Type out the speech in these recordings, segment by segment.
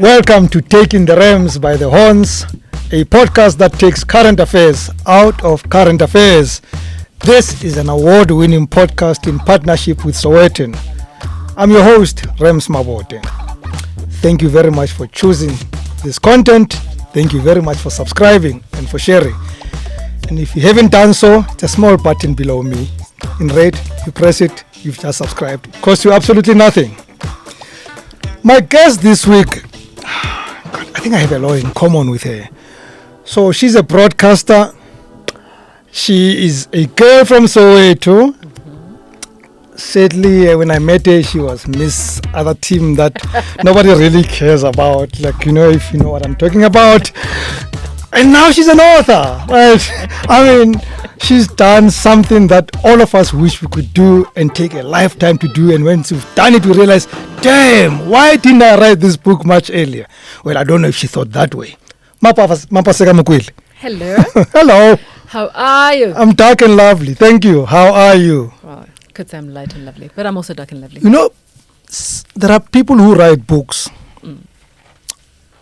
Welcome to Taking the Rams by the Horns, a podcast that takes current affairs out of current affairs. This is an award-winning podcast in partnership with Sowetan. I'm your host, Rams Mabote. Thank you very much for choosing this content. Thank you very much for subscribing and for sharing. And if you haven't done so, it's a small button below me. In red, you press it, you've just subscribed. It costs you absolutely nothing. My guest this week, I think I have a lot in common with her. So she's a broadcaster. She is a girl from Soweto. Sadly, when I met her, she was Miss Other Team that nobody really cares about. Like, you know, if you know what I'm talking about. And now she's an author. Right? I mean, she's done something that all of us wish we could do and take a lifetime to do. And once we've done it, we realize, damn, why didn't I write this book much earlier? Well, I don't know if she thought that way. MAPASEKA MOKWELE. Hello. Hello. How are you? I'm dark and lovely. Thank you. How are you? Well, could say I'm light and lovely, but I'm also dark and lovely. You know, there are people who write books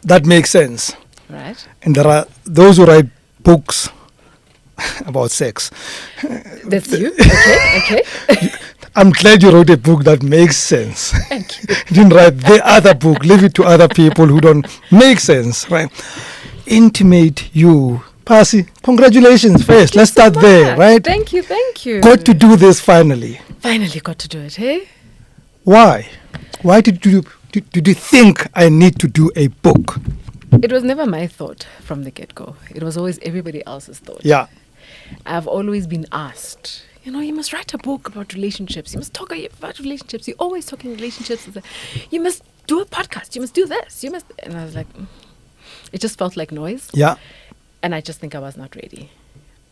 that make sense. Right. And there are those who write books about sex. That's you? Okay. I'm glad you wrote a book that makes sense. Thank you. You didn't write the other book. Leave it to other people who don't make sense, right? Intimate you. Pasi, congratulations first. Let's start there, right? Thank you. Got to do this finally. Finally got to do it, hey? Why? Why did you think I need to do a book? It was never my thought from the get-go. It was always everybody else's thought. Yeah. I've always been asked, you know, you must write a book about relationships. You must talk about relationships. You're always talking relationships. You must do a podcast. You must do this. You must. And I was like, it just felt like noise. Yeah. And I just think I was not ready.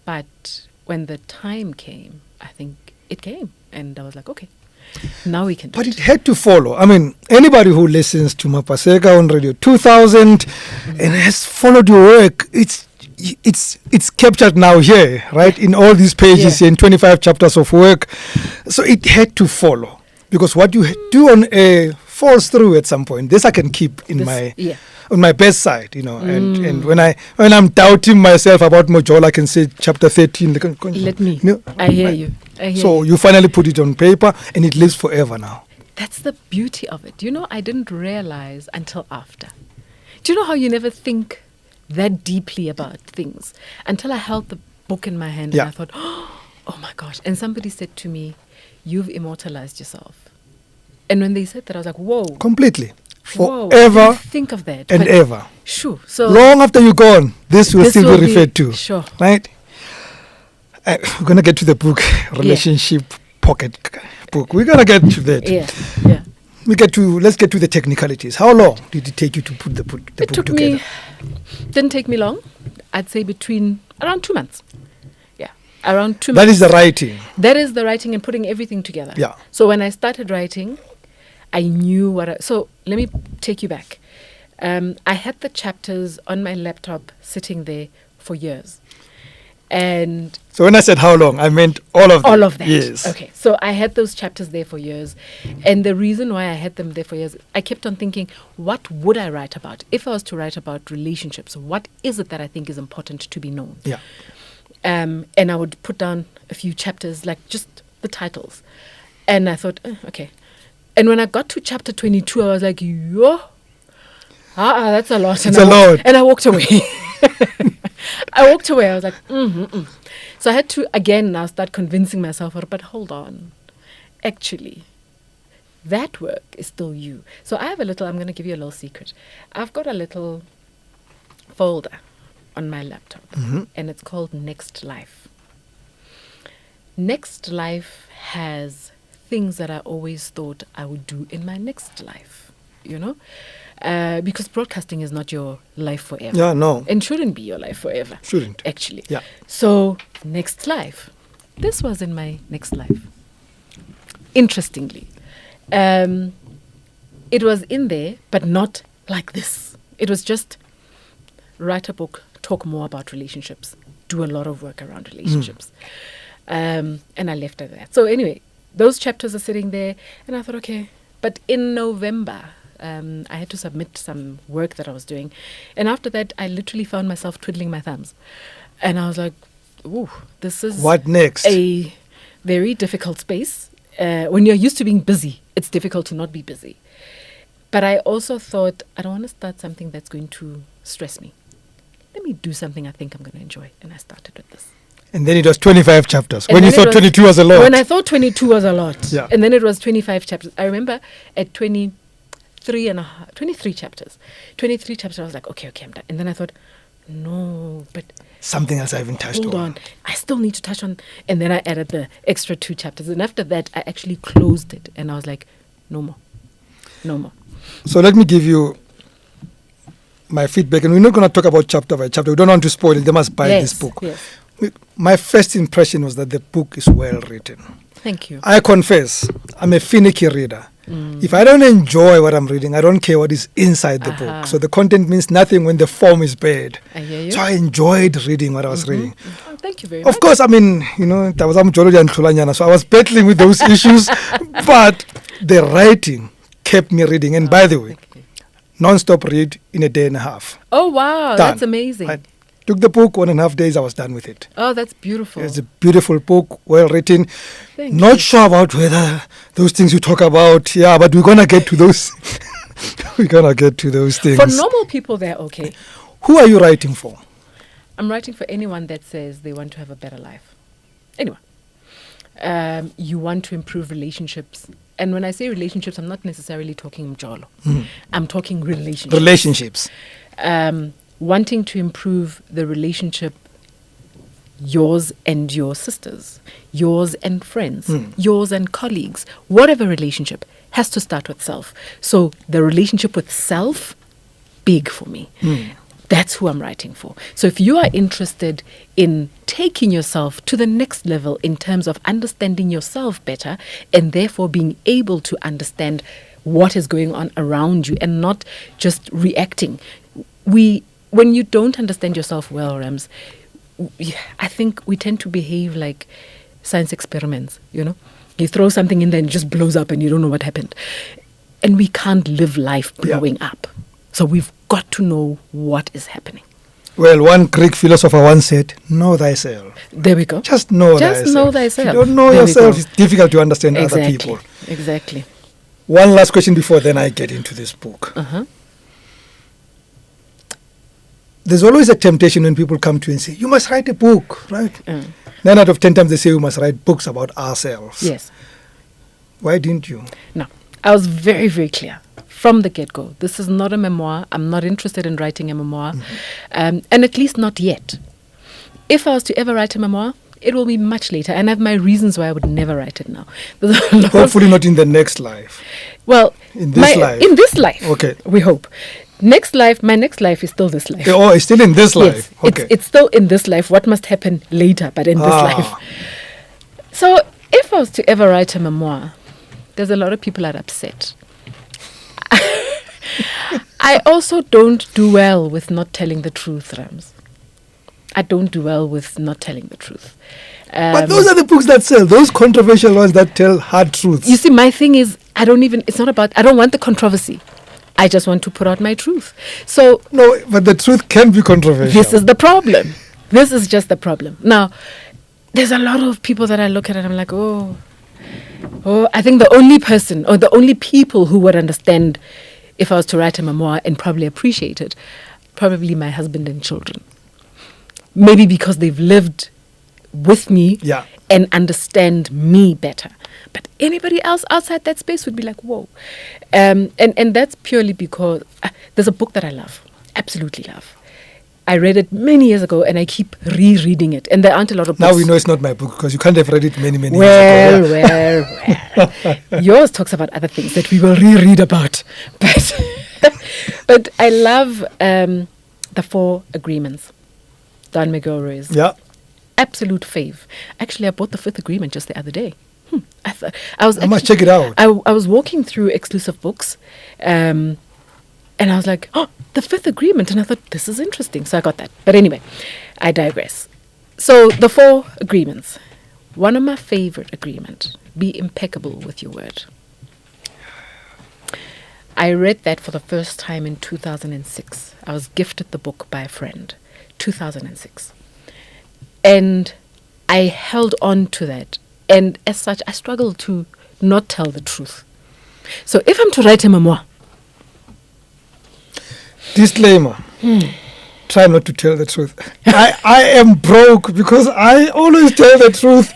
But when the time came, I think it came. And I was like, okay, now we can do it. But it had to follow. I mean, anybody who listens to MAPASEKA on Radio 2000 and has followed your work, it's captured now here, right? In all these pages, in 25 chapters of work. So it had to follow. Because what you do on air falls through at some point. This I can keep in on my bedside, you know. And when I'm doubting myself about mjolo, I can say chapter 13. Let me. You know? I hear you. So you finally put it on paper and it lives forever now. That's the beauty of it. You know, I didn't realize until after. Do you know how you never think that deeply about things until I held the book in my hand and I thought, oh my gosh. And somebody said to me, you've immortalized yourself. And when they said that, I was like, whoa. Completely. Whoa, Forever. I didn't think of that. And ever. Sure. So long after you're gone, this will still be referred to. Sure. Right? We're going to get to the book, relationship pocket book. We're going to get to that. Yeah. Let's get to the technicalities. How long did it take you to put the book together? Didn't take me long. I'd say around 2 months. Yeah, around 2 months. That is the writing. That is the writing and putting everything together. Yeah. So when I started writing, I knew so let me take you back. I had the chapters on my laptop sitting there for years. And so when I said how long, I meant all of them. All of that. Yes. Okay. So I had those chapters there for years. And the reason why I had them there for years, I kept on thinking, what would I write about? If I was to write about relationships, what is it that I think is important to be known? Yeah. And I would put down a few chapters, like just the titles. And I thought, okay. And when I got to chapter 22, I was like, that's a lot. It's a lot. And I walked away. I was like, So I had to, again, now start convincing myself, but hold on. Actually, that work is still you. So I have I'm going to give you a little secret. I've got a little folder on my laptop, and it's called Next Life. Next Life has things that I always thought I would do in my next life, you know? Because broadcasting is not your life forever. Yeah, no. And shouldn't be your life forever. Shouldn't. Actually. Yeah. So, next life. This was in my next life. Interestingly. It was in there, but not like this. It was just write a book, talk more about relationships, do a lot of work around relationships. And I left it at that. So anyway, those chapters are sitting there, and I thought, okay. But in November I had to submit some work that I was doing. And after that, I literally found myself twiddling my thumbs. And I was like, ooh, this is What next? a very difficult space. When you're used to being busy, it's difficult to not be busy. But I also thought, I don't want to start something that's going to stress me. Let me do something I think I'm going to enjoy. And I started with this. And then it was 25 chapters. And When you then it thought was- 22 was a lot. When I thought 22 was a lot. Yeah. And then it was 25 chapters. I remember at 23 chapters. 23 chapters, I was like, okay, I'm done. And then I thought, no, but Something else I haven't touched hold on. on. I still need to touch on. And then I added the extra 2 chapters. And after that, I actually closed it. And I was like, no more. No more. So let me give you my feedback. And we're not going to talk about chapter by chapter. We don't want to spoil it. They must buy this book. Yes. My first impression was that the book is well written. Thank you. I confess, I'm a finicky reader. If I don't enjoy what I'm reading, I don't care what is inside the book. So the content means nothing when the form is bad. I hear you. So I enjoyed reading what I was reading. Oh, thank you very much. Of course, I mean, that was mjolo and Tulanyana, so I was battling with those issues. But the writing kept me reading. And by the way, Thank you. non-stop read in a day and a half. Oh, wow. Done. That's amazing. I took the book, 1.5 days, I was done with it. Oh, that's beautiful. It's a beautiful book, well written. Thank Not you. sure about whether those things you talk about, but we're going to get to those. We're going to get to those things. For normal people, they're okay. Who are you writing for? I'm writing for anyone that says they want to have a better life. Anyone. You want to improve relationships. And when I say relationships, I'm not necessarily talking mjolo. I'm talking relationships. Relationships. Wanting to improve the relationship, yours and your sisters, yours and friends, yours and colleagues, whatever relationship has to start with self. So the relationship with self, big for me. That's who I'm writing for. So if you are interested in taking yourself to the next level in terms of understanding yourself better and therefore being able to understand what is going on around you and not just reacting. When you don't understand yourself well, Rams, I think we tend to behave like science experiments, You throw something in there and it just blows up and you don't know what happened. And we can't live life blowing up. So we've got to know what is happening. Well, one Greek philosopher once said, know thyself. There we go. Just know Just thyself. know thyself. If you don't know There we yourself, go. it's difficult to understand Exactly. other people. Exactly. One last question before then I get into this book. There's always a temptation when people come to you and say, you must write a book, right? 9 out of 10 times they say we must write books about ourselves. Yes. Why didn't you? No. I was very, very clear from the get-go. This is not a memoir. I'm not interested in writing a memoir. And at least not yet. If I was to ever write a memoir, it will be much later. And I have my reasons why I would never write it now. There's a lot of- Hopefully not in the next life. Well, In this life. In this life. Okay. We hope. Next life, my next life is still this life. Oh, it's still in this life. Yes, Okay. it's still in this life. What must happen later, but in this life. So if I was to ever write a memoir, there's a lot of people that are upset. I also don't do well with not telling the truth, Rams. I don't do well with not telling the truth. But those are the books that sell. Those controversial ones that tell hard truths. You see, my thing is, I don't want the controversy. I just want to put out my truth. So No, but the truth can be controversial. this is the problem. This is just the problem. Now, there's a lot of people that I look at and I'm like, oh, I think the only person or the only people who would understand if I was to write a memoir and probably appreciate it, probably my husband and children. Maybe because they've lived with me and understand me better. But anybody else outside that space would be like, whoa. And that's purely because there's a book that I love, absolutely love. I read it many years ago and I keep rereading it. And there aren't a lot of books. Now we know it's not my book because you can't have read it many years ago. Well. Yours talks about other things that we will reread about. But I love the 4 Agreements. Don McGilroy's. Yeah. Absolute fave. Actually, I bought the 5th Agreement just the other day. I must check it out. I was walking through exclusive books, and I was like, oh, the 5th Agreement. And I thought, this is interesting. So I got that. But anyway, I digress. So the 4 Agreements. One of my favorite agreement, be impeccable with your word. I read that for the first time in 2006. I was gifted the book by a friend, 2006. And I held on to that. And as such, I struggled to not tell the truth. So if I'm to write a memoir, disclaimer, try not to tell the truth. I am broke because I always tell the truth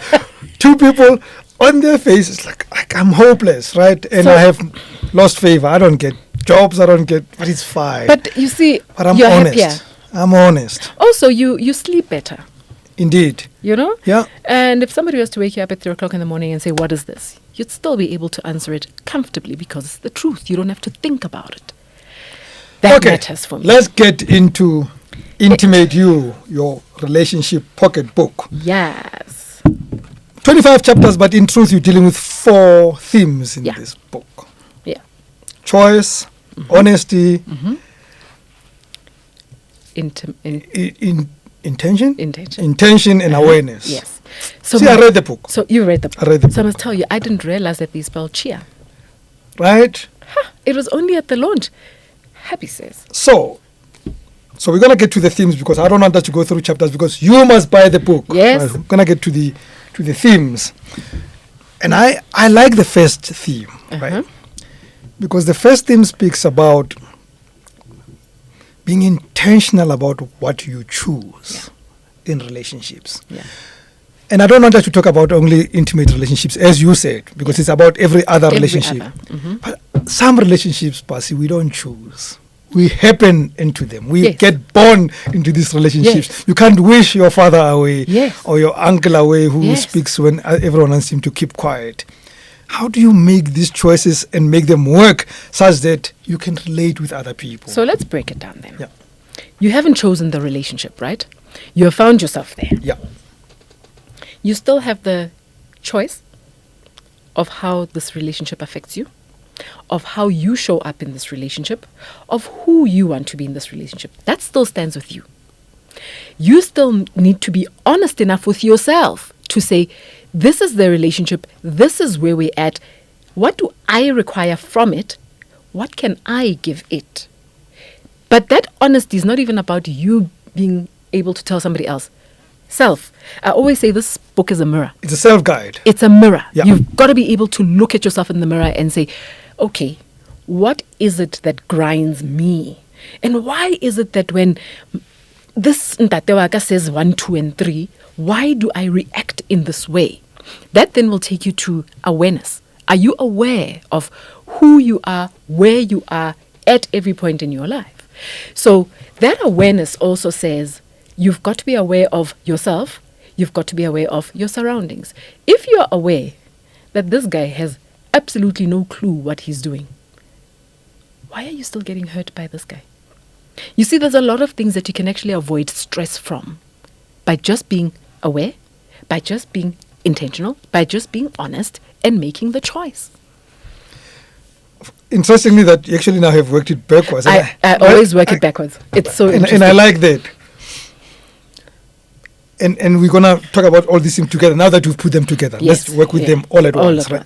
to people on their faces. Like I'm hopeless, right? And I have lost favor. I don't get jobs. But it's fine. But you see, but I'm you're honest. happier. I'm honest. Also, you sleep better. Indeed. You know? Yeah. And if somebody was to wake you up at 3 o'clock in the morning and say, what is this? You'd still be able to answer it comfortably because it's the truth. You don't have to think about it. That matters for me. Let's get into Intimate You, your relationship pocketbook. Yes. 25 chapters, but in truth, you're dealing with 4 themes in this book. Yeah. Choice, honesty, intention, and awareness. Yes. So I read the book. So you read the book. I read the book. So I must tell you, I didn't realize that these spell cheer. Right? It was only at the launch. Happy says. So we're going to get to the themes because I don't want us to go through chapters because you must buy the book. Yes. Right? We're going to get to the themes. And I like the first theme, right? Because the first theme speaks about being intentional about what you choose in relationships. Yeah. And I don't want us to talk about only intimate relationships, as you said, because it's about every other relationship. But some relationships, Pasi, we don't choose. We happen into them. We get born into these relationships. Yes. You can't wish your father away or your uncle away who speaks when everyone wants him to keep quiet. How do you make these choices and make them work such that you can relate with other people? So let's break it down then. Yeah. You haven't chosen the relationship, right? You have found yourself there. Yeah. You still have the choice of how this relationship affects you, of how you show up in this relationship, of who you want to be in this relationship. That still stands with you. You still need to be honest enough with yourself to say, this is the relationship, this is where we're at. What do I require from it? What can I give it? But that honesty is not even about you being able to tell somebody else. Self. I always say this book is a mirror. It's a self-guide. It's a mirror. Yeah. You've got to be able to look at yourself in the mirror and say, okay, what is it that grinds me? And why is it that when this Ntatewaka says 1, 2, and 3, why do I react in this way? That then will take you to awareness. Are you aware of who you are, where you are at every point in your life? So that awareness also says, you've got to be aware of yourself. You've got to be aware of your surroundings. If you're aware that this guy has absolutely no clue what he's doing, why are you still getting hurt by this guy? You see, there's a lot of things that you can actually avoid stress from by just being aware, by just being intentional, by just being honest and making the choice. Interestingly, that you actually now have worked it backwards. I always work it backwards. It's so interesting. And I like that. And we're going to talk about all these things together. Now that we've put them together, let's work with them all at once. Right?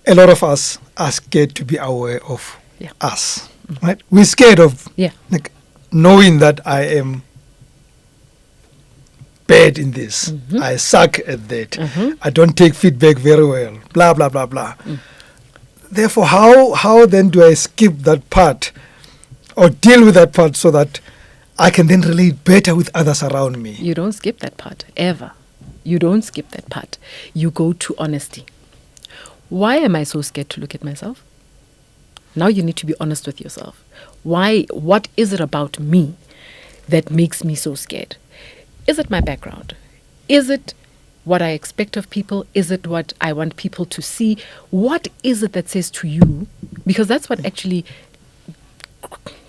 A lot of us are scared to be aware of us. Right? We're scared of like knowing that I am bad in this. I suck at that. I don't take feedback very well. Blah, blah, blah, blah. Therefore, how then do I skip that part or deal with that part so that I can then relate better with others around me? You don't skip that part, ever. You don't skip that part. You go to honesty. Why am I so scared to look at myself? Now you need to be honest with yourself. Why? What is it about me that makes me so scared? Is it my background? Is it what I expect of people? Is it what I want people to see? What is it that says to you? Because that's what actually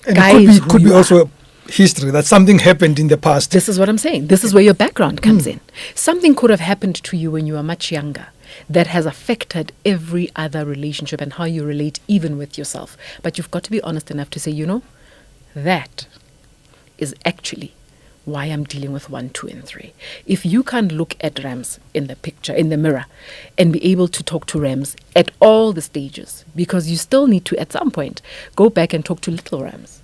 guides it could be also history, that something happened in the past. This is what I'm saying. This is where your background comes in. Something could have happened to you when you were much younger that has affected every other relationship and how you relate even with yourself. But you've got to be honest enough to say, that is actually why I'm dealing with 1, 2, and 3. If you can't look at Rams in the picture, in the mirror, and be able to talk to Rams at all the stages, because you still need to, at some point, go back and talk to little Rams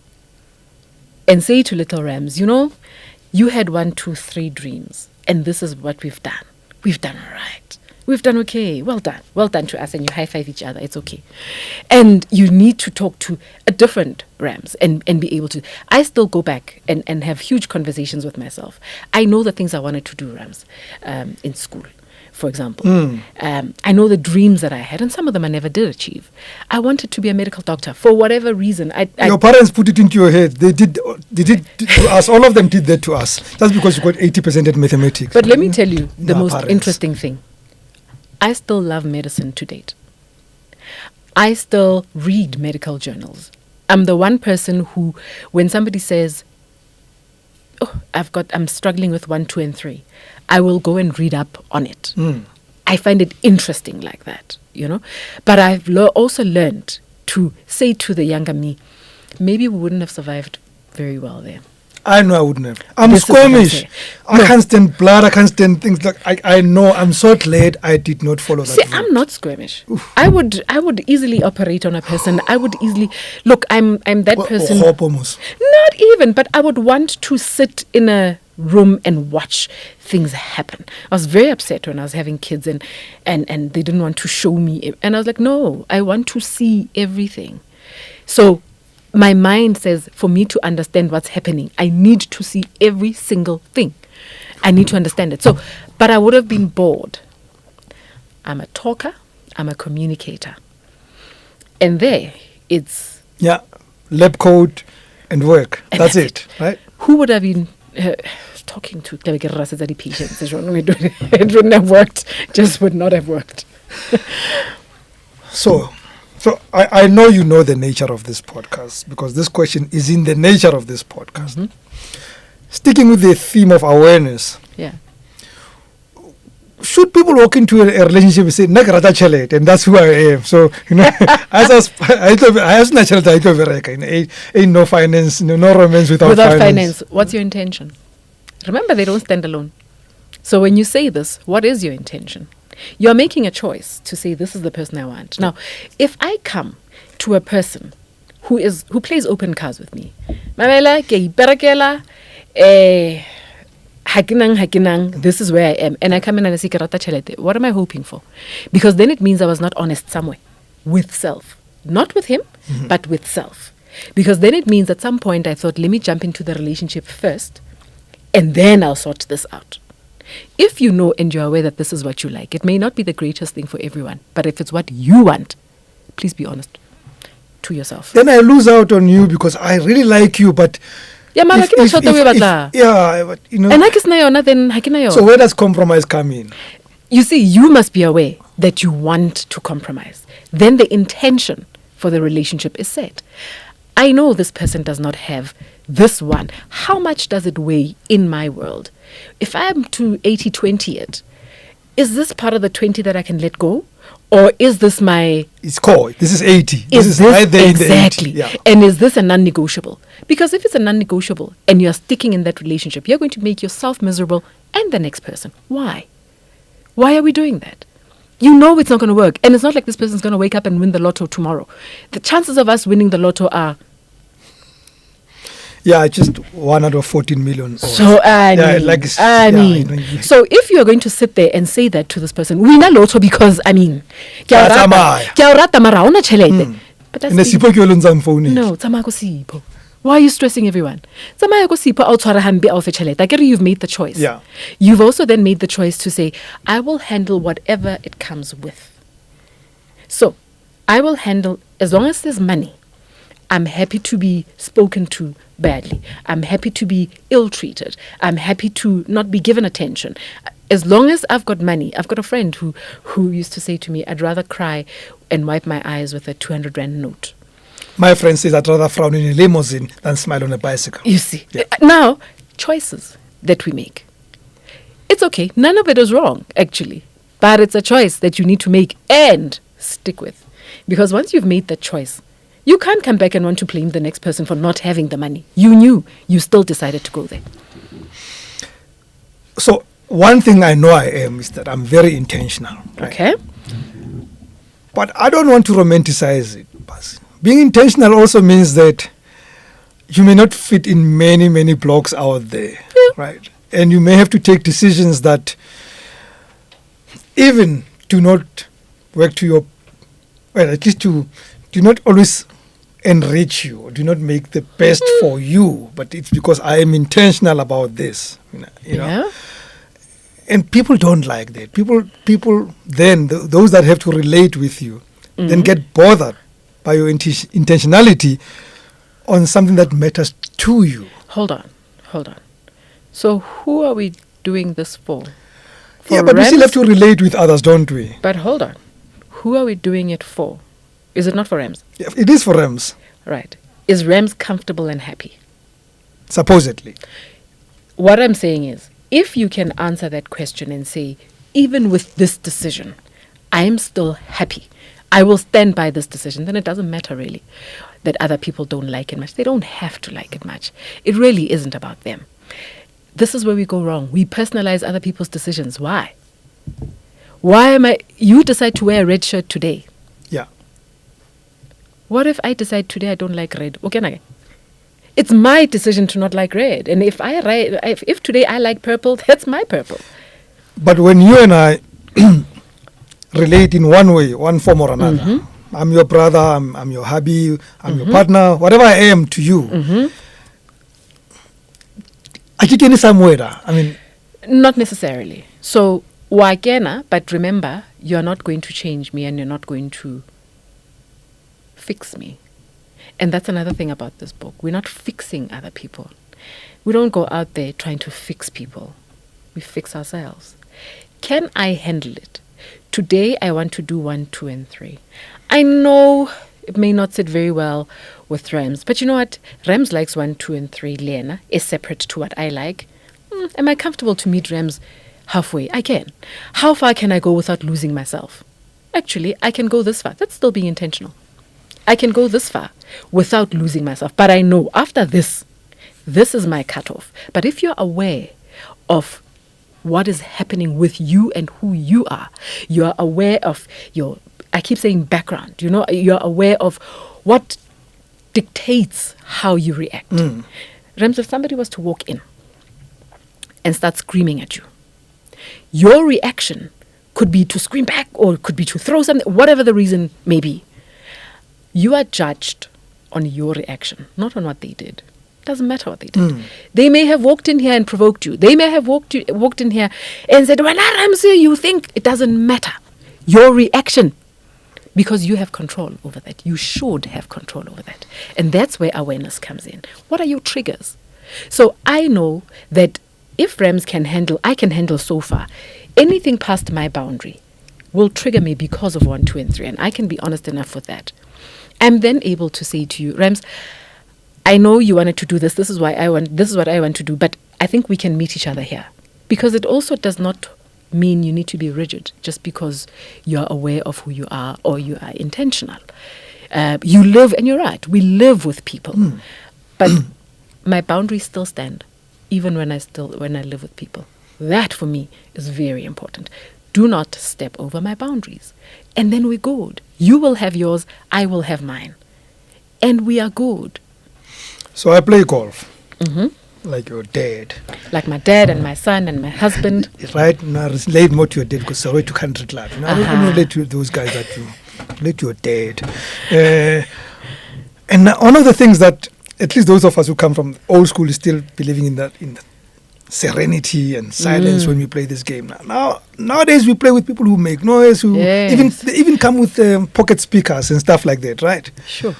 and say to little Rams, you know, you had 1, 2, 3 dreams, and this is what we've done. We've done all right. We've done okay. Well done. Well done to us. And you high-five each other. It's okay. And you need to talk to a different Rams and be able to. I still go back and have huge conversations with myself. I know the things I wanted to do, Rams, in school, for example. I know the dreams that I had, and some of them I never did achieve. I wanted to be a medical doctor for whatever reason. Your parents put it into your head. They did to us. All of them did that to us. That's because you got 80% at mathematics. But let me tell you the most parents. interesting thing. I still love medicine to date. I still read medical journals. I'm the one person who, when somebody says, oh, I'm struggling with 1, 2, and 3, I will go and read up on it. I find it interesting like that, you know. But I've also learned to say to the younger me, maybe we wouldn't have survived very well there. I know I wouldn't have. I'm squeamish. I can't stand blood. I can't stand things like I know. I'm so glad I did not follow that. See, route. I'm not squeamish. Oof. I would easily operate on a person. I would easily look. I'm that person. Not even, but I would want to sit in a room and watch things happen. I was very upset when I was having kids and they didn't want to show me. And I was like, no, I want to see everything. So my mind says, for me to understand what's happening, I need to see every single thing. I need to understand it. So, but I would have been bored. I'm a talker. I'm a communicator. And there, it's... Yeah, lab coat and work. That's it, right? Who would have been talking to the patients? It wouldn't have worked. Just would not have worked. So I know you know the nature of this podcast, because this question is in the nature of this podcast. Mm-hmm. Sticking with the theme of awareness. Yeah. Should people walk into a relationship and say, "Nagrata chalet," and that's who I am? So, you know, I have natural ain't no finance, no romance without finance. What's your intention? Remember, they don't stand alone. So when you say this, what is your intention? You're making a choice to say, this is the person I want. Now, if I come to a person who plays open cards with me, this is where I am, and I come in and I say, what am I hoping for? Because then it means I was not honest somewhere with self. Not with him, but with self. Because then it means at some point I thought, let me jump into the relationship first, and then I'll sort this out. If you know and you're aware that this is what you like, it may not be the greatest thing for everyone, but if it's what you want, please be honest to yourself. Then I lose out on you because I really like you, but yeah, but you know. So where does compromise come in? You see, you must be aware that you want to compromise. Then the intention for the relationship is set. I know this person does not have this one. How much does it weigh in my world? If I'm to 80-20 it, is this part of the 20 that I can let go? Or is this my... It's core. This is 80. This is right there exactly. In the 80. Yeah. And is this a non-negotiable? Because if it's a non-negotiable and you're sticking in that relationship, you're going to make yourself miserable and the next person. Why? Why are we doing that? You know it's not going to work. And it's not like this person's going to wake up and win the lotto tomorrow. The chances of us winning the lotto are... Yeah, just 1 out of 14 million. So, so if you are going to sit there and say that to this person, we na lotto because, I mean, but that's no, why are you stressing everyone? You've made the choice. Yeah. You've also then made the choice to say, I will handle whatever it comes with. So, I will handle, as long as there's money, I'm happy to be spoken to badly. I'm happy to be ill-treated. I'm happy to not be given attention. As long as I've got money. I've got a friend who used to say to me, I'd rather cry and wipe my eyes with a 200 Rand note. My friend says I'd rather frown in a limousine than smile on a bicycle. You see. Yeah. Now, choices that we make. It's okay. None of it is wrong, actually. But it's a choice that you need to make and stick with. Because once you've made that choice, you can't come back and want to blame the next person for not having the money. You knew. You still decided to go there. So one thing I know I am is that I'm very intentional. Right? Okay. But I don't want to romanticize it. Being intentional also means that you may not fit in many, many blocks out there, right? And you may have to take decisions that even do not work to your, well, at least do not always enrich you, or do not make the best for you, but it's because I am intentional about this, you know. And people don't like that. People then, those that have to relate with you, then get bothered by your intentionality on something that matters to you. Hold on. So who are we doing this for? Yeah, but we still have to relate with others, don't we? But hold on. Who are we doing it for? Is it not for Rams? Yeah, it is for Rams. Right. Is Rams comfortable and happy? Supposedly. What I'm saying is, if you can answer that question and say, even with this decision, I am still happy, I will stand by this decision, then it doesn't matter really that other people don't like it much. They don't have to like it much. It really isn't about them. This is where we go wrong. We personalize other people's decisions. Why? You decide to wear a red shirt today. Yeah. What if I decide today I don't like red? Okay, it's my decision to not like red. And if today I like purple, that's my purple. But when you and I relate in one way, one form or another, I'm your brother, I'm your hubby, I'm your partner, whatever I am to you, I get in somewhere. I mean, not necessarily. So, wakena, but remember, you're not going to change me and you're not going to fix me. And that's another thing about this book. We're not fixing other people. We don't go out there trying to fix people. We fix ourselves. Can I handle it? Today, I want to do 1, 2, and 3. I know it may not sit very well with Rams, but you know what? Rams likes 1, 2, and 3. Lena is separate to what I like. Am I comfortable to meet Rams halfway? I can. How far can I go without losing myself? Actually, I can go this far. That's still being intentional. I can go this far without losing myself. But I know after this is my cutoff. But if you're aware of what is happening with you and who you are aware of your, I keep saying background, you're aware of what dictates how you react. Rams, if somebody was to walk in and start screaming at you, your reaction could be to scream back or it could be to throw something, whatever the reason may be. You are judged on your reaction, not on what they did. Doesn't matter what they did. They may have walked in here and provoked you. They may have walked in here and said, "Well, Ramsey, you think." It doesn't matter. Your reaction, because you have control over that. You should have control over that. And that's where awareness comes in. What are your triggers? So I know that if Rams can handle, I can handle so far. Anything past my boundary will trigger me because of 1, 2, and 3. And I can be honest enough with that. I'm then able to say to you, Rams, I know you wanted to do this. This is what I want to do. But I think we can meet each other here. Because it also does not mean you need to be rigid just because you're aware of who you are or you are intentional. You live, and you're right, we live with people. But my boundaries still stand, even when I live with people. That for me is very important. Do not step over my boundaries. And then we're good. You will have yours, I will have mine. And we are good. So I play golf. Like your dad. Like my dad and my son and my husband. Right? Now relate more to your dad because I went to country club. I don't relate to those guys that you relate to your dad. And one of the things that at least those of us who come from old school is still believing in that serenity and silence when we play this game. Nowadays we play with people who make noise, who even come with pocket speakers and stuff like that, right? Sure.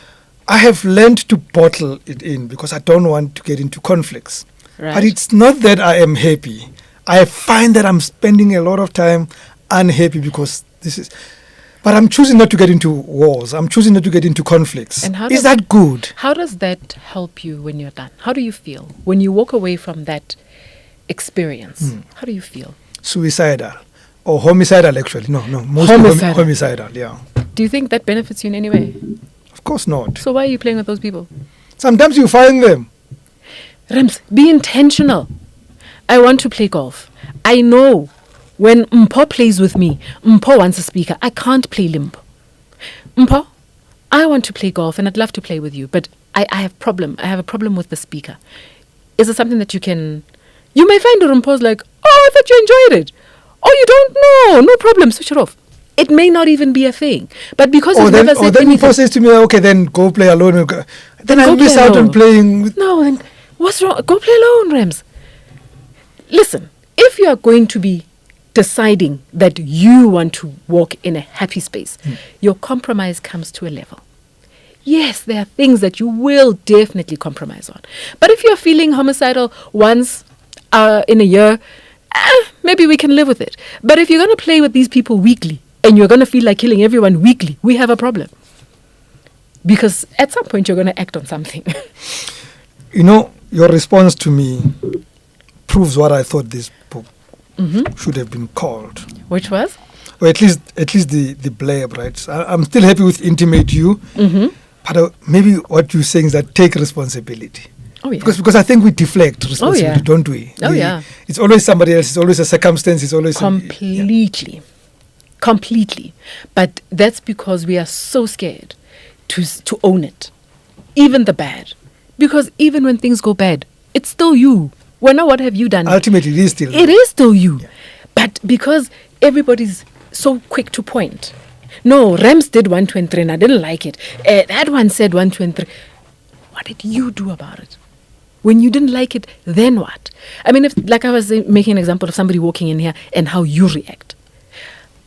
I have learned to bottle it in because I don't want to get into conflicts. Right. But it's not that I am happy. I find that I'm spending a lot of time unhappy because but I'm choosing not to get into wars. I'm choosing not to get into conflicts. And is that good? How does that help you when you're done? How do you feel when you walk away from that experience? How do you feel? Suicidal or homicidal, actually. No, mostly homicidal. Yeah. Do you think that benefits you in any way? Of course not. So why are you playing with those people? Sometimes you find them. Rams, be intentional. I want to play golf. I know when Mpo plays with me, Mpo wants a speaker. I can't play limbo. Mpo, I want to play golf and I'd love to play with you, but I have a problem with the speaker. Is it something that you can... You may find Mpo's like, oh, I thought you enjoyed it. Oh, you don't know. No problem. Switch it off. It may not even be a thing. But because you've never said anything... Mpo says to me, okay, then go play alone. Then I miss out on playing with... No, then what's wrong? Go play alone, Rams. Listen, if you are going to be deciding that you want to walk in a happy space, your compromise comes to a level. Yes, there are things that you will definitely compromise on. But if you're feeling homicidal once in a year, maybe we can live with it. But if you're going to play with these people weekly and you're going to feel like killing everyone weekly, we have a problem. Because at some point you're going to act on something. You know, your response to me proves what I thought this book should have been called. Which was? Or at least the blurb, right? I'm still happy with Intimate You. But maybe what you're saying is that take responsibility. Oh, yeah. Because I think we deflect responsibility, don't we? Yeah. It's always somebody else. It's always a circumstance. It's always... Completely. But that's because we are so scared to own it. Even the bad. Because even when things go bad, it's still you. Well, now what have you done? Ultimately, it is still you. It is still you. Yeah. But because everybody's so quick to point... No, Rams did 1, 2, and 3, and I didn't like it. That one said 1, 2, and 3. What did you do about it? When you didn't like it, then what? I mean, if, like I was making an example of somebody walking in here and how you react.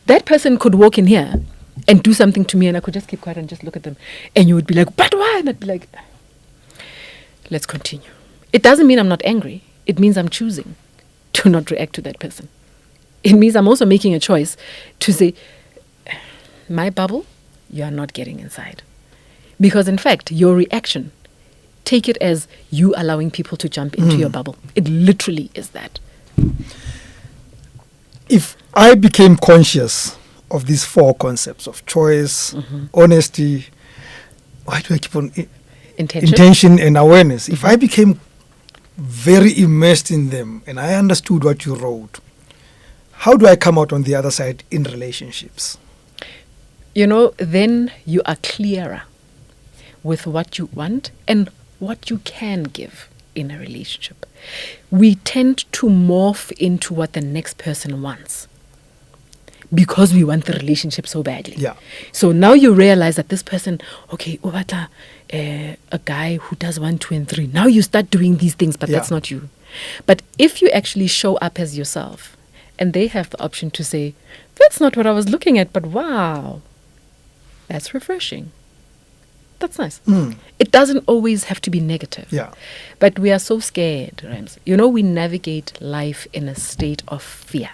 That person could walk in here and do something to me and I could just keep quiet and just look at them. And you would be like, but why? And I'd be like, let's continue. It doesn't mean I'm not angry. It means I'm choosing to not react to that person. It means I'm also making a choice to say, my bubble, you are not getting inside. Because in fact, your reaction, take it as you allowing people to jump into your bubble. It literally is that. If I became conscious of these 4 concepts of choice, honesty, why do I keep on... Intention and awareness. If I became very immersed in them and I understood what you wrote, how do I come out on the other side in relationships? You know, then you are clearer with what you want and what you can give in a relationship. We tend to morph into what the next person wants because we want the relationship so badly. Yeah. So now you realize that this person, okay, a guy who does 1, 2, and 3. Now you start doing these things, but that's not you. But if you actually show up as yourself, and they have the option to say, that's not what I was looking at, but wow, that's refreshing. That's nice. It doesn't always have to be negative. Yeah. But we are so scared, Rams. You know, we navigate life in a state of fear.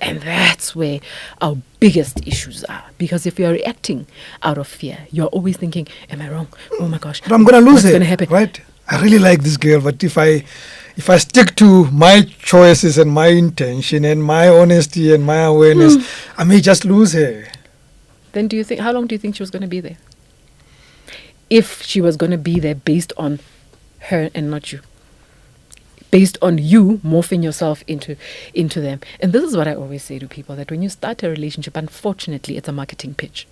And that's where our biggest issues are. Because if you're reacting out of fear, you're always thinking, am I wrong? Oh my gosh. But I'm going to lose What's it. going to happen? Right? I really like this girl, but if I stick to my choices and my intention and my honesty and my awareness, I may just lose her. Then how long do you think she was going to be there? If she was going to be there based on her and not you. Based on you morphing yourself into them. And this is what I always say to people, that when you start a relationship, unfortunately, it's a marketing pitch.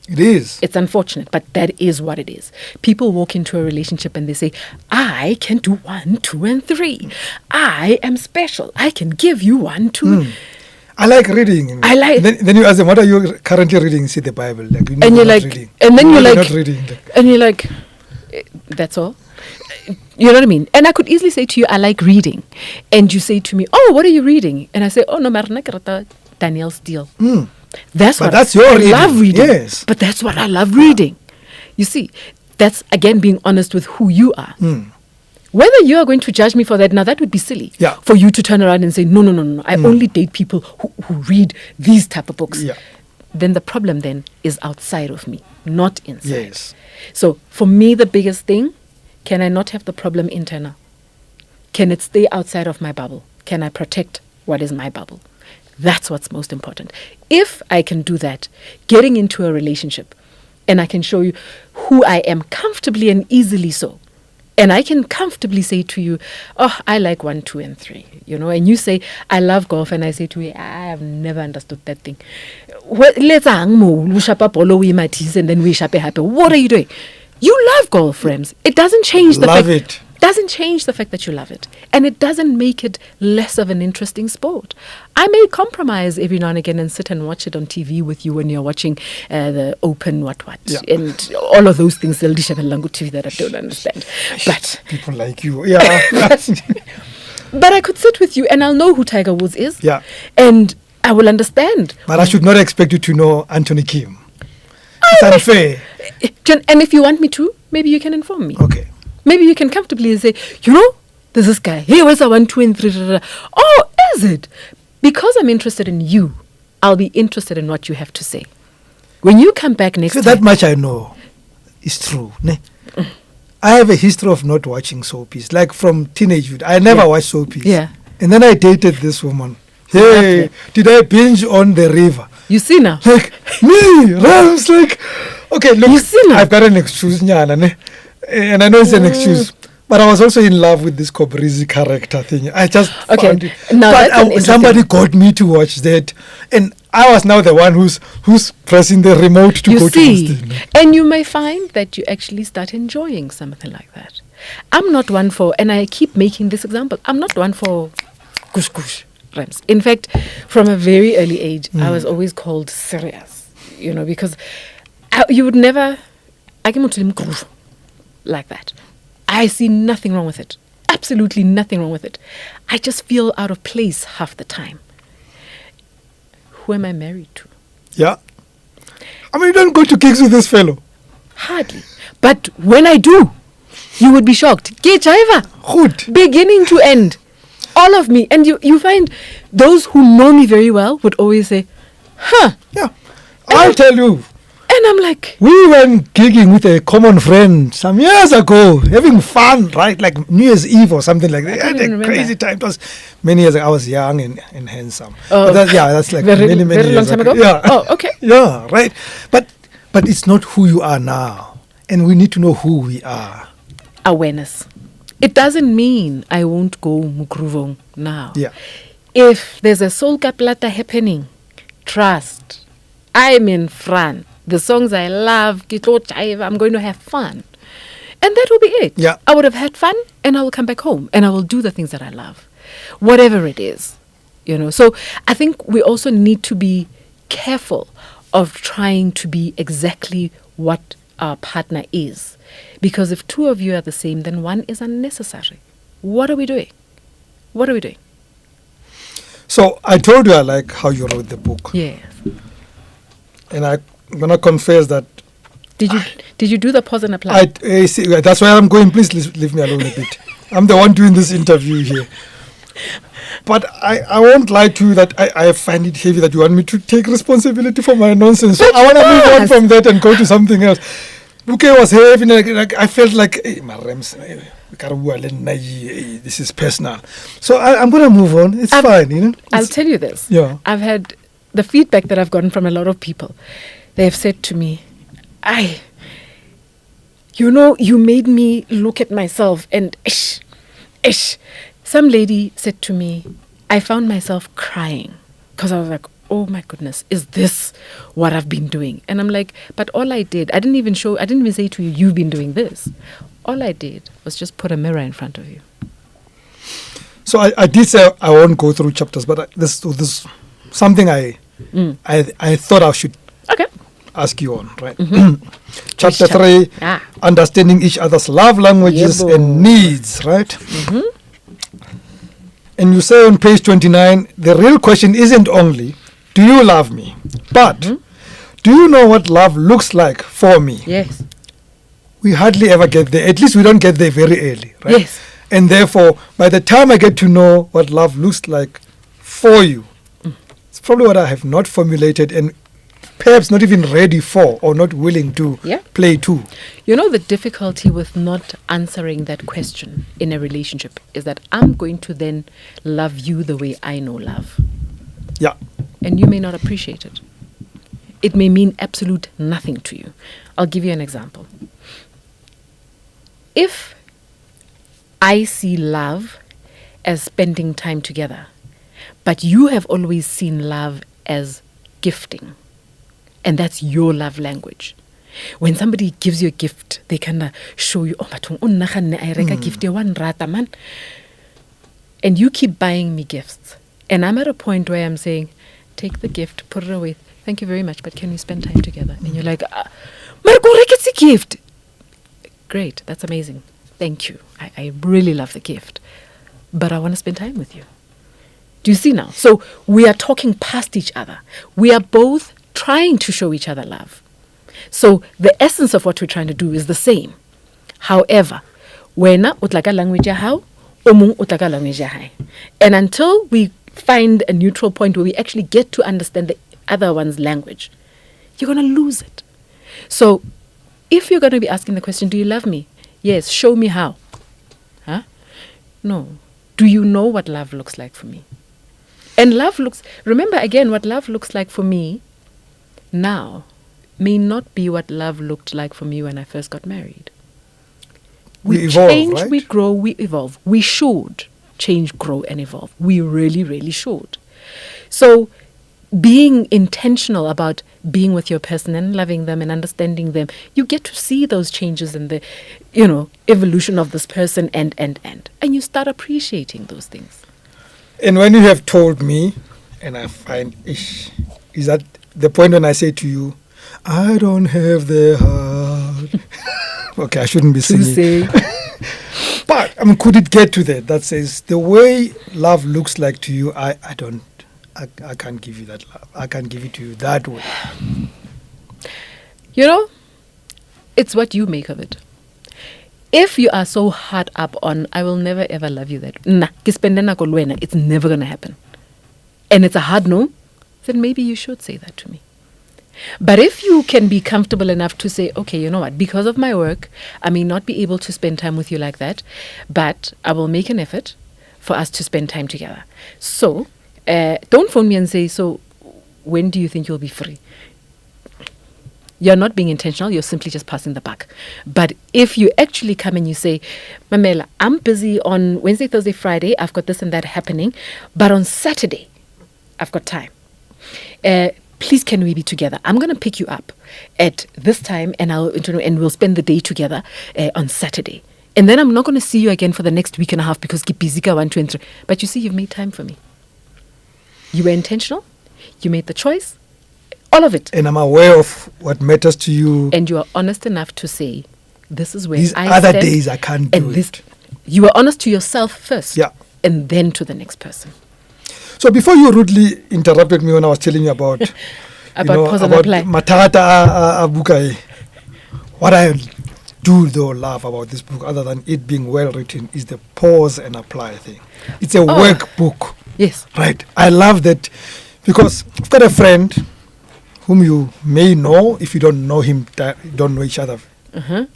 It is. It's unfortunate, but that is what it is. People walk into a relationship and they say, I can do 1, 2, and 3. I am special. I can give you 1, 2. I like reading. Then you ask them, what are you currently reading? See the Bible. Like, and you're like, reading. And then you're like, not reading. And you're like, that's all. You know what I mean? And I could easily say to you, I like reading. And you say to me, oh, what are you reading? And I say, oh, no, Marna Daniel Steele. That's your reading. Love reading. Yes. But that's what I love reading. You see, that's, again, being honest with who you are. Whether you are going to judge me for that, now that would be silly. Yeah. For you to turn around and say, no. I only date people who read these type of books. Yeah. Then the problem then is outside of me, not inside. Yes. So for me, the biggest thing, can I not have the problem internal? Can it stay outside of my bubble? Can I protect what is my bubble? That's what's most important. If I can do that, getting into a relationship, and I can show you who I am comfortably and easily so, And I can comfortably say to you, oh, I like 1, 2, and 3, and you say, I love golf, and I say to you, I have never understood that thing. Let's hang mo, we shapa polo, we matis, and then we shape happy. What are you doing? You love golf, Rams. It doesn't change the fact. Love it. Doesn't change the fact that you love it, and it doesn't make it less of an interesting sport. I may compromise every now and again and sit and watch it on TV with you when you're watching the Open and all of those things. TV that I don't understand, but people like you, yeah. But I could sit with you and I'll know who Tiger Woods is, and I will understand. But I should not expect you to know Anthony Kim. It's unfair. And if you want me to, maybe you can inform me. Okay. Maybe you can comfortably say, there's this guy. Hey, where's our 1, 2, and 3? Oh, is it? Because I'm interested in you, I'll be interested in what you have to say. When you come back next time. That much I know is true. Ne? I have a history of not watching soapies. Like from teenagehood. I never watched soapies. Yeah. And then I dated this woman. Hey, did I binge on The River? You see now? Like, me, Rams, like, okay, look, you see now? I've got an excuse, Nyana, ne? And I know it's an excuse, but I was also in love with this Kobrizi character thing. I just found it. Now but somebody got me to watch that, and I was now the one who's pressing the remote to go to this thing. And you may find that you actually start enjoying something like that. I'm not one for, and I keep making this example, I'm not one for gush gush rams. In fact, from a very early age, I was always called serious, because you would never, like that. I see nothing wrong with it. Absolutely nothing wrong with it. I just feel out of place half the time. Who am I married to? Yeah. I mean, you don't go to gigs with this fellow. Hardly. But when I do, you would be shocked. Good. Beginning to end. All of me. And you find those who know me very well would always say, huh. Yeah. I'll tell you. And I'm like, we went gigging with a common friend some years ago, having fun, right? Like New Year's Eve or something like that. I had a crazy time. It was many years ago. I was young and handsome. Oh, but that's like many very years long time ago. Yeah. Oh, okay. Yeah, right. But it's not who you are now, and we need to know who we are. Awareness. It doesn't mean I won't go mugruvong now. Yeah. If there's a soul kaplata happening, trust. I'm in front. The songs I love, I'm going to have fun. And that will be it. Yeah. I would have had fun and I will come back home and I will do the things that I love. Whatever it is. So I think we also need to be careful of trying to be exactly what our partner is. Because if two of you are the same, then one is unnecessary. What are we doing? So I told you I like how you wrote the book. Yes. And I'm going to confess that. Did you do the pause and apply? See, that's why I'm going. Please leave me alone a bit. I'm the one doing this interview here. But I won't lie to you that I find it heavy that you want me to take responsibility for my nonsense. So I want to move on from that and go to something else. Bouquet was heavy. Like I felt like, hey, my Rams, this is personal. So I'm going to move on. It's fine. I'll tell you this. Yeah. I've had the feedback that I've gotten from a lot of people. They have said to me, you made me look at myself and ish. Some lady said to me, I found myself crying because I was like, oh my goodness, is this what I've been doing? And I'm like, but all I didn't even say to you, you've been doing this. All I did was just put a mirror in front of you. So I did say I won't go through chapters, but this something I thought I should ask you on, right? Mm-hmm. Chapter 3, understanding each other's love languages and needs, right? Mm-hmm. And you say on page 29, the real question isn't only, do you love me? But do you know what love looks like for me? Yes. We hardly ever get there. At least we don't get there very early, right? Yes. And therefore, by the time I get to know what love looks like for you, it's probably what I have not formulated and perhaps not even ready for or not willing to play to. The difficulty with not answering that question in a relationship is that I'm going to then love you the way I know love. Yeah. And you may not appreciate it. It may mean absolute nothing to you. I'll give you an example. If I see love as spending time together, but you have always seen love as gifting, and that's your love language. When somebody gives you a gift, they kind of show you, oh, bathong, o nna ga nne a e reka gift e wa nrata man. And you keep buying me gifts. And I'm at a point where I'm saying, take the gift, put it away. Thank you very much, but can we spend time together? And you're like, Marco, it's a gift. Great, that's amazing. Thank you. I really love the gift. But I want to spend time with you. Do you see now? So we are talking past each other. We are both trying to show each other love. So the essence of what we're trying to do is the same. However, wena utlaka language ya hao, omung utlaka language ya hai. And until we find a neutral point where we actually get to understand the other one's language, you're going to lose it. So if you're going to be asking the question, do you love me? Yes, show me how. Huh? No. Do you know what love looks like for me? And remember again, what love looks like for me now may not be what love looked like for me when I first got married. We evolve, change, right? we grow, we evolve. We should change, grow, and evolve. We really, really should. So being intentional about being with your person and loving them and understanding them, you get to see those changes in the, evolution of this person and you start appreciating those things. And when you have told me, and I find, is that the point when I say to you, I don't have the heart. Okay, I shouldn't be singing. But could it get to that says the way love looks like to you, I can't give you that love. I can't give it to you that way. It's what you make of it. If you are so hard up on, I will never ever love you that, it's never going to happen. And it's a hard no, then maybe you should say that to me. But if you can be comfortable enough to say, okay, you know what, because of my work, I may not be able to spend time with you like that, but I will make an effort for us to spend time together. So, don't phone me and say, so when do you think you'll be free? You're not being intentional, you're simply just passing the buck. But if you actually come and you say, Mamela, I'm busy on Wednesday, Thursday, Friday, I've got this and that happening, but on Saturday, I've got time. Please, can we be together? I'm going to pick you up at this time and we'll spend the day together on Saturday. And then I'm not going to see you again for the next week and a half because Kipizika 1, 2, and 3. But you see, you've made time for me. You were intentional. You made the choice. All of it. And I'm aware of what matters to you. And you are honest enough to say, this is where These I other stand, days I can't do it. You were honest to yourself first. Yeah. And then to the next person. So before you rudely interrupted me when I was telling you about pause and apply. Matata Bukai, what I do though love about this book, other than it being well written, is the pause and apply thing. It's a workbook. Yes. Right. I love that because I've got a friend whom you may know if you don't know him, don't know each other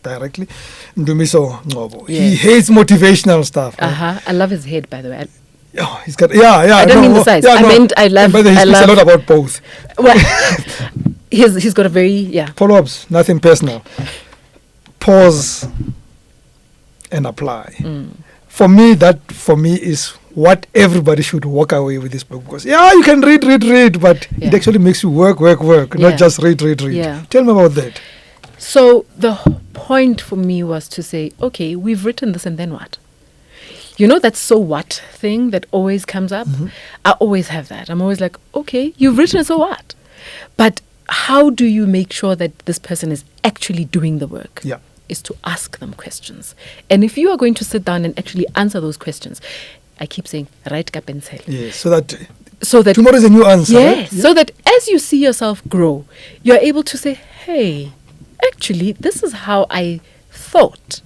directly. Ndumiso Ngobo. Yes. He hates motivational stuff. Right? I love his head, by the way. Oh, he's got I don't mean the size. I meant I love. But he speaks a lot about both. Well, he's got a very follow-ups, nothing personal. Pause and apply. For me, is what everybody should walk away with this book, because you can read, but it actually makes you work, not just read. Yeah. Tell me about that. So the point for me was to say, okay, we've written this, and then what? That so what thing that always comes up? I always have that. I'm always like, okay, you've written it, so what? But how do you make sure that this person is actually doing the work? Yeah. Is to ask them questions. And if you are going to sit down and actually answer those questions, I keep saying, write ka pencil. Yes, so that tomorrow is a new answer. Yes, right? Yeah. So that as you see yourself grow, you're able to say, hey, actually, this is how I thought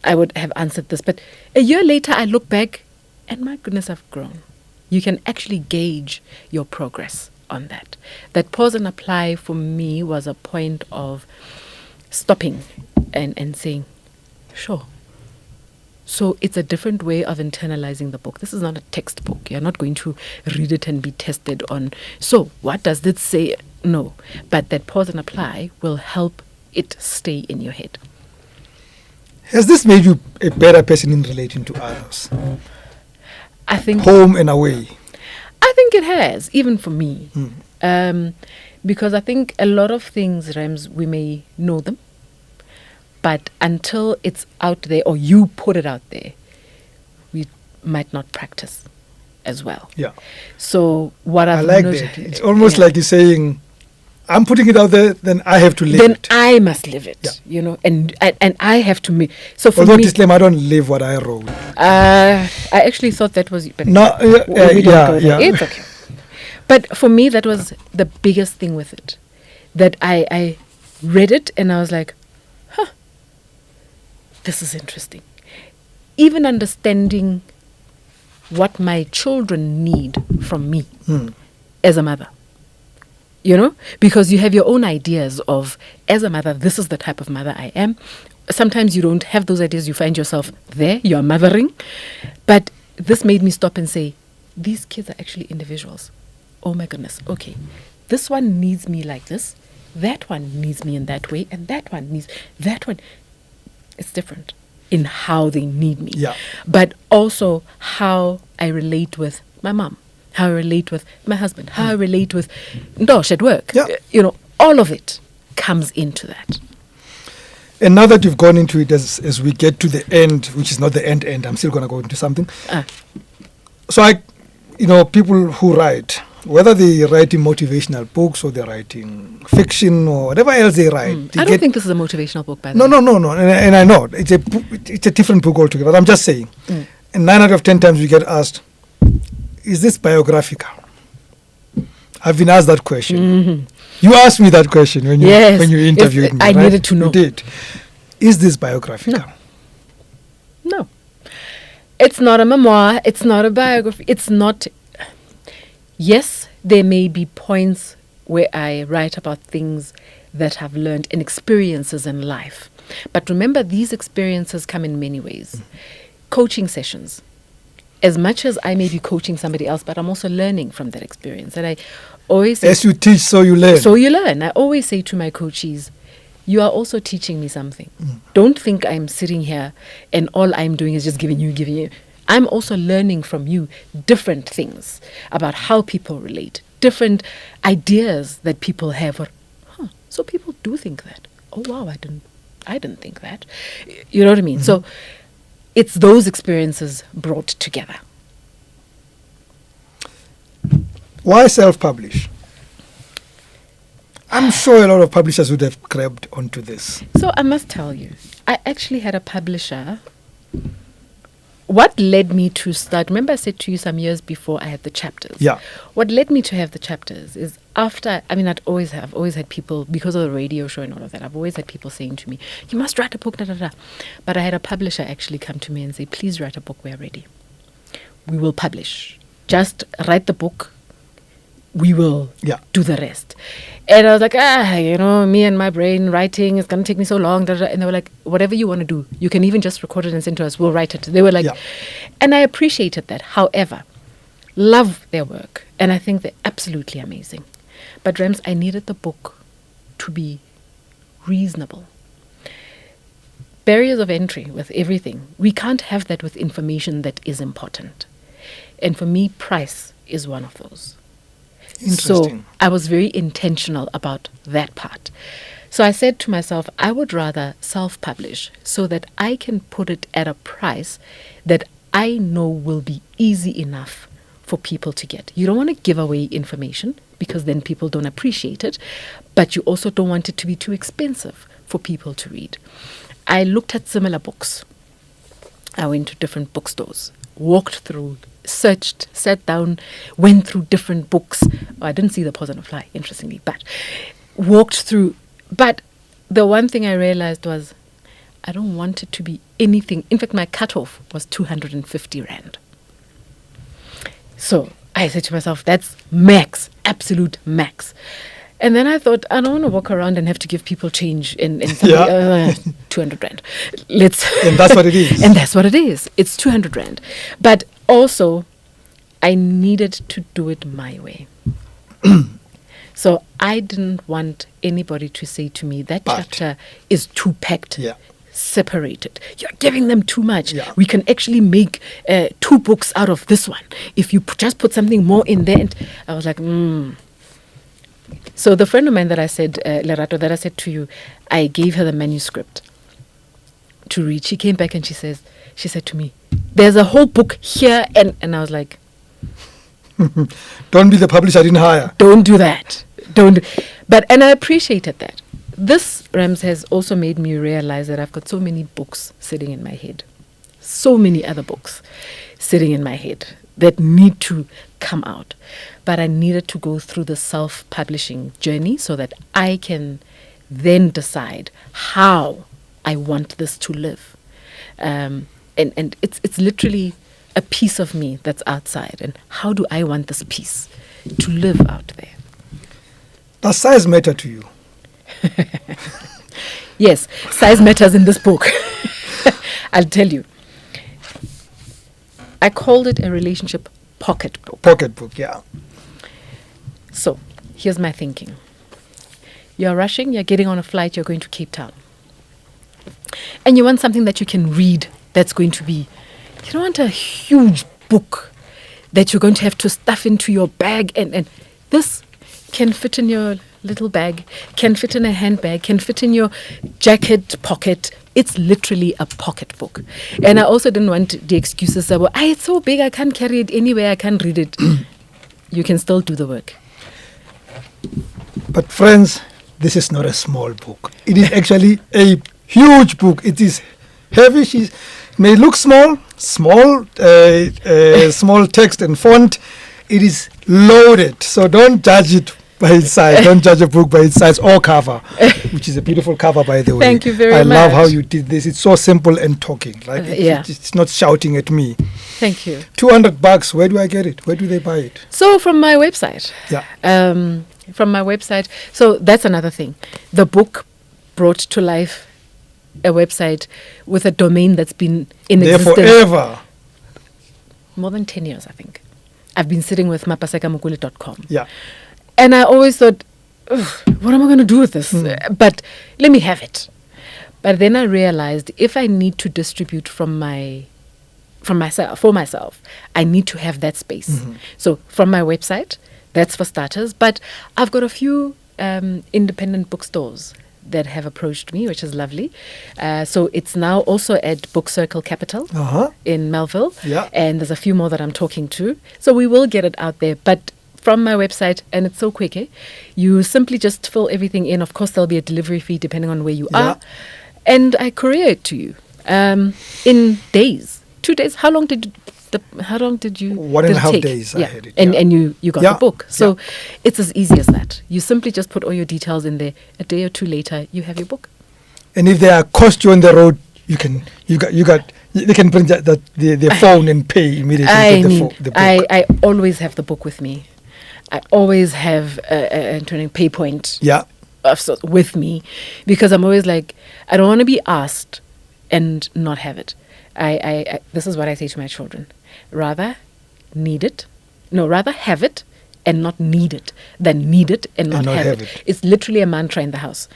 I would have answered this. But a year later, I look back and my goodness, I've grown. You can actually gauge your progress on that. That pause and apply for me was a point of stopping and saying, sure. So it's a different way of internalizing the book. This is not a textbook. You're not going to read it and be tested on, so what does this say? No. But that pause and apply will help it stay in your head. Has this made you a better person in relating to others? I think Home and away. I think it has, even for me. Mm. Because I think a lot of things, Rams, we may know them, but until it's out there or you put it out there, we might not practice as well. Yeah. So what I I've like noticed, that. It's almost like you're saying, I'm putting it out there, then I have to live then it. I must live it, Yeah. you know, and I have to make. So for Although me, disclaimer, I don't live what I wrote. I actually thought that was. But No, we don't go there. yeah. It's okay. But for me, that was the biggest thing with it. That I read it and I was like, huh, this is interesting. Even understanding what my children need from me as a mother. You know, because you have your own ideas of, as a mother, this is the type of mother I am. Sometimes you don't have those ideas. You find yourself there. You are mothering. But this made me stop and say, these kids are actually individuals. Oh my goodness. Okay. This one needs me like this. That one needs me in that way. And that one needs that one. It's different in how they need me. Yeah. But also how I relate with my mom, how I relate with my husband, how I relate with Ndosh at work. Yeah. You know, all of it comes into that. And now that you've gone into it, as we get to the end, which is not the end, I'm still going to go into something. So people who write, whether they're writing motivational books or they're writing fiction or whatever else they write. I don't think this is a motivational book, by the way. No. And I know it's a different book altogether. But I'm just saying. And 9 out of 10 times we get asked, is this biographical? I've been asked that question. Mm-hmm. You asked me that question when you interviewed me. I right? needed to know. You did. Is this biographical? No. It's not a memoir. It's not a biography. It's not. Yes, there may be points where I write about things that I've learned and experiences in life. But remember, these experiences come in many ways. Coaching sessions. As much as I may be coaching somebody else, but I'm also learning from that experience. And I always say, as you teach, so you learn. So you learn. I always say to my coachees, you are also teaching me something. Don't think I'm sitting here and all I'm doing is just giving you. I'm also learning from you different things about how people relate, different ideas that people have. Or, so people do think that. Oh wow, I didn't think that. You know what I mean? So it's those experiences brought together. Why self-publish? I'm sure a lot of publishers would have grabbed onto this. So I must tell you, I actually had a publisher. What led me to start, remember I said to you some years before I had the chapters. Yeah. What led me to have the chapters is I've always had people, because of the radio show and all of that, I've always had people saying to me, you must write a book, But I had a publisher actually come to me and say, please write a book, we're ready. We will publish. Just write the book. We will do the rest. And I was like, me and my brain writing, it's going to take me so long. And they were like, whatever you want to do, you can even just record it and send to us. We'll write it. They were like, and I appreciated that. However, love their work. And I think they're absolutely amazing. But Rams, I needed the book to be reasonable. Barriers of entry with everything. We can't have that with information that is important. And for me, price is one of those. So I was very intentional about that part. So I said to myself, I would rather self-publish so that I can put it at a price that I know will be easy enough for people to get. You don't want to give away information because then people don't appreciate it, but you also don't want it to be too expensive for people to read. I looked at similar books. I went to different bookstores, walked through, searched, sat down, went through different books. I didn't see The Poison of Fly, interestingly, but walked through. But the one thing I realized was I don't want it to be anything. In fact, my cutoff was 250 Rand. So I said to myself, that's max, absolute max. And then I thought, I don't want to walk around and have to give people change in 200 Rand. And that's what it is. And that's what it is. It's 200 Rand. But also, I needed to do it my way. So I didn't want anybody to say to me, that chapter is too packed. separated. You're giving them too much. Yeah. We can actually make 2 books out of this one if you just put something more in there. And I was like, So the friend of mine that I said, Lerato, that I said to you, I gave her the manuscript to read. She came back and she said to me, there's a whole book here. And I was like, Don't be the publisher I didn't hire. don't do that. And I appreciated that. This, Rams, has also made me realize that I've got so many books sitting in my head. So many other books sitting in my head that need to come out. But I needed to go through the self-publishing journey so that I can then decide how I want this to live. And it's literally a piece of me that's outside. And how do I want this piece to live out there? Does size matter to you? Yes, size matters in this book. I'll tell you. I called it a relationship pocketbook. Pocketbook, yeah. So, here's my thinking. You're rushing, you're getting on a flight, you're going to Cape Town. And you want something that you can read that's going to be, you don't want a huge book that you're going to have to stuff into your bag. And this can fit in your little bag, can fit in a handbag, can fit in your jacket pocket. It's literally a pocketbook. And I also didn't want the excuses about, it's so big, I can't carry it anywhere, I can't read it. You can still do the work. But friends, this is not a small book. It is actually a huge book. It is heavy. It may look small text and font. It is loaded. So don't judge it by its size. Don't judge a book by its size or cover, which is a beautiful cover, by the way. Thank you very much. I love how you did this. It's so simple and talking. Like Yeah. it's not shouting at me. Thank you. $200. Where do I get it? Where do they buy it? So from my website. Yeah. From my website. So that's another thing. The book brought to life a website with a domain that's been in There existence forever. more than 10 years, I think. I've been sitting with MAPASEKAMOKWELE.com. Yeah. And I always thought, what am I going to do with this? But let me have it. But then I realized if I need to distribute for myself, I need to have that space. Mm-hmm. So from my website, that's for starters. But I've got a few independent bookstores that have approached me, which is lovely. So it's now also at Book Circle Capital in Melville. Yeah. And there's a few more that I'm talking to. So we will get it out there. But from my website, and it's so quick, you simply just fill everything in. Of course, there'll be a delivery fee depending on where you are. And I courier it to you in days, 2 days. How long did you 1.5 take? days I had it. And you got the book. So Yeah. it's as easy as that. You simply just put all your details in there. A day or two later, you have your book. And if there cost you on the road, they can bring the phone and pay immediately. The book. I always have the book with me. I always have a pay point with me, because I'm always like, I don't want to be asked and not have it. I this is what I say to my children: rather have it and not need it than need it and not have it. It's literally a mantra in the house.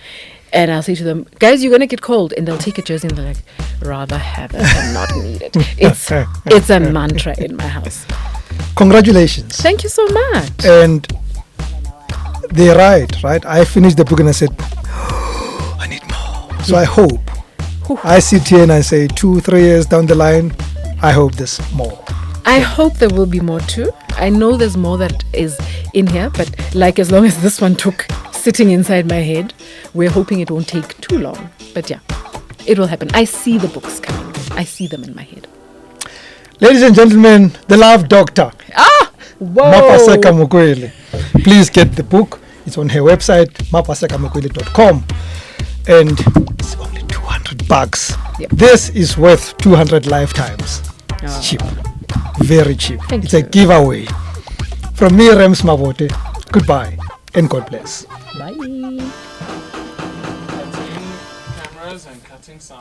And I'll say to them, guys, you're going to get cold. And they'll take a jersey and they're like, rather have it and not need it. It's a mantra in my house. Congratulations. Thank you so much. And they're right? I finished the book and I said, I need more. So I hope. I sit here and I say 2-3 years down the line, I hope there's more. I hope there will be more too. I know there's more that is in here, but like as long as this one took sitting inside my head, we're hoping it won't take too long. But yeah, it will happen. I see the books coming. I see them in my head. Ladies and gentlemen, the Love Doctor. Whoa! Mapaseka Mokwele. Please get the book. It's on her website, mapasekamokwele.com. And it's only $200. Yep. This is worth 200 lifetimes. It's cheap. Very cheap. It's a giveaway. From me, Rems Mavote, goodbye and God bless. Bye. Cutting cameras and cutting sound.